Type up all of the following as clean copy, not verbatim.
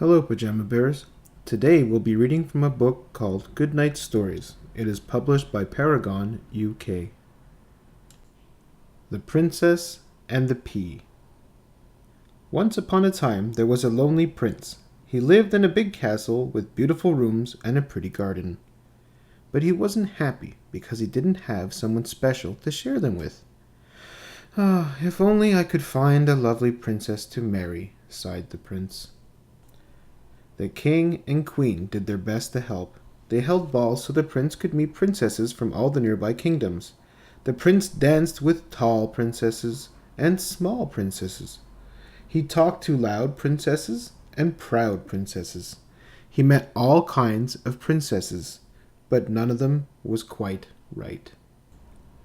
Hello, Pajama Bears. Today we'll be reading from a book called Goodnight Stories. It is published by Paragon, UK. The Princess and the Pea. Once upon a time there was a lonely prince. He lived in a big castle with beautiful rooms and a pretty garden. But he wasn't happy because he didn't have someone special to share them with. Ah, if only I could find a lovely princess to marry, sighed the prince. The king and queen did their best to help. They held balls so the prince could meet princesses from all the nearby kingdoms. The prince danced with tall princesses and small princesses. He talked to loud princesses and proud princesses. He met all kinds of princesses, but none of them was quite right.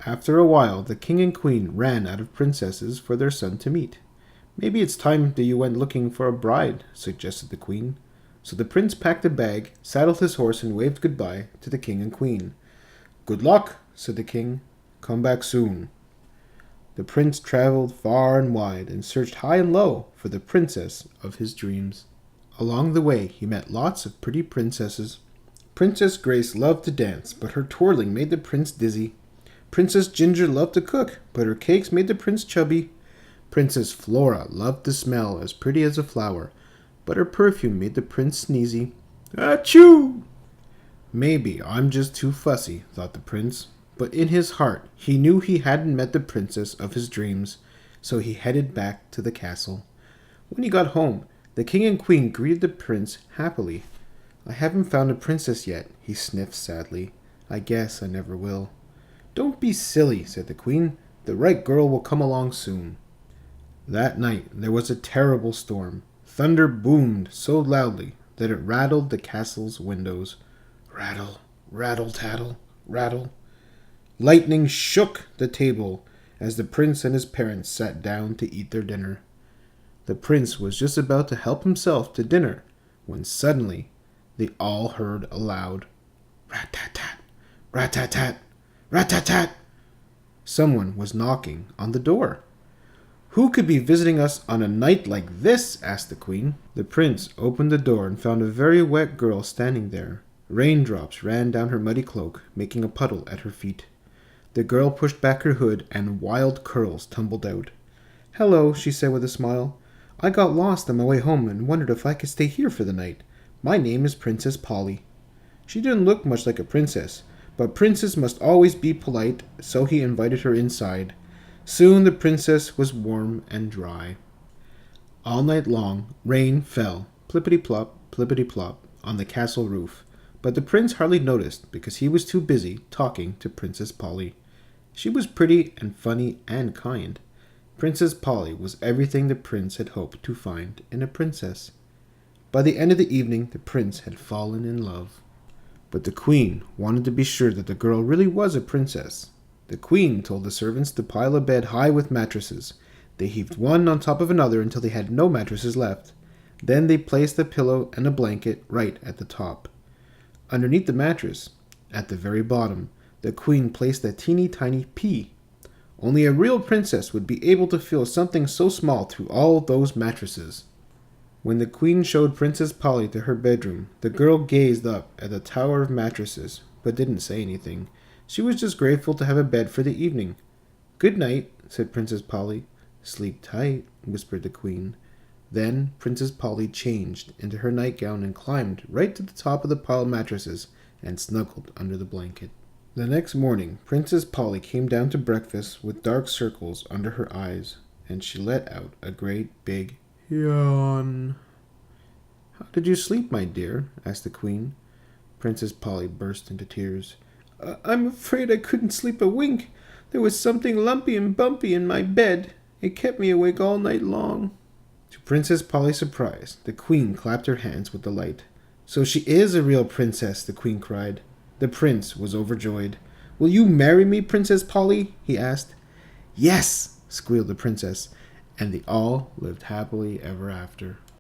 After a while, the king and queen ran out of princesses for their son to meet. "Maybe it's time that you went looking for a bride," suggested the queen. So the prince packed a bag, saddled his horse, and waved goodbye to the king and queen. "Good luck," said the king. "Come back soon." The prince traveled far and wide and searched high and low for the princess of his dreams. Along the way, he met lots of pretty princesses. Princess Grace loved to dance, but her twirling made the prince dizzy. Princess Ginger loved to cook, but her cakes made the prince chubby. Princess Flora loved to smell as pretty as a flower, but her perfume made the prince sneezy. Achoo! Maybe I'm just too fussy, thought the prince, but in his heart he knew he hadn't met the princess of his dreams, so he headed back to the castle. When he got home, the king and queen greeted the prince happily. "I haven't found a princess yet," he sniffed sadly. "I guess I never will." "Don't be silly," said the queen. "The right girl will come along soon." That night there was a terrible storm. Thunder boomed so loudly that it rattled the castle's windows. Rattle, rattle-tattle, rattle. Lightning shook the table as the prince and his parents sat down to eat their dinner. The prince was just about to help himself to dinner when suddenly they all heard a loud rat-tat-tat, rat-tat-tat, rat-tat-tat. Someone was knocking on the door. "Who could be visiting us on a night like this?" asked the queen. The prince opened the door and found a very wet girl standing there. Raindrops ran down her muddy cloak, making a puddle at her feet. The girl pushed back her hood and wild curls tumbled out. "Hello," she said with a smile. "I got lost on my way home and wondered if I could stay here for the night. My name is Princess Polly." She didn't look much like a princess, but princes must always be polite, so he invited her inside. Soon the princess was warm and dry. All night long, rain fell, plippity-plop, on the castle roof, but the prince hardly noticed because he was too busy talking to Princess Polly. She was pretty and funny and kind. Princess Polly was everything the prince had hoped to find in a princess. By the end of the evening, the prince had fallen in love. But the queen wanted to be sure that the girl really was a princess. The queen told the servants to pile a bed high with mattresses. They heaped one on top of another until they had no mattresses left. Then they placed a pillow and a blanket right at the top. Underneath the mattress, at the very bottom, the queen placed a teeny tiny pea. Only a real princess would be able to feel something so small through all those mattresses. When the queen showed Princess Polly to her bedroom, the girl gazed up at the tower of mattresses, but didn't say anything. She was just grateful to have a bed for the evening. "Good night," said Princess Polly. "Sleep tight," whispered the queen. Then Princess Polly changed into her nightgown and climbed right to the top of the pile of mattresses and snuggled under the blanket. The next morning, Princess Polly came down to breakfast with dark circles under her eyes, and she let out a great big yawn. "How did you sleep, my dear?" asked the queen. Princess Polly burst into tears. "I'm afraid I couldn't sleep a wink. There was something lumpy and bumpy in my bed. It kept me awake all night long." To Princess Polly's surprise, the queen clapped her hands with delight. "So she is a real princess," the queen cried. The prince was overjoyed. "Will you marry me, Princess Polly?" he asked. "Yes," squealed the princess, and they all lived happily ever after.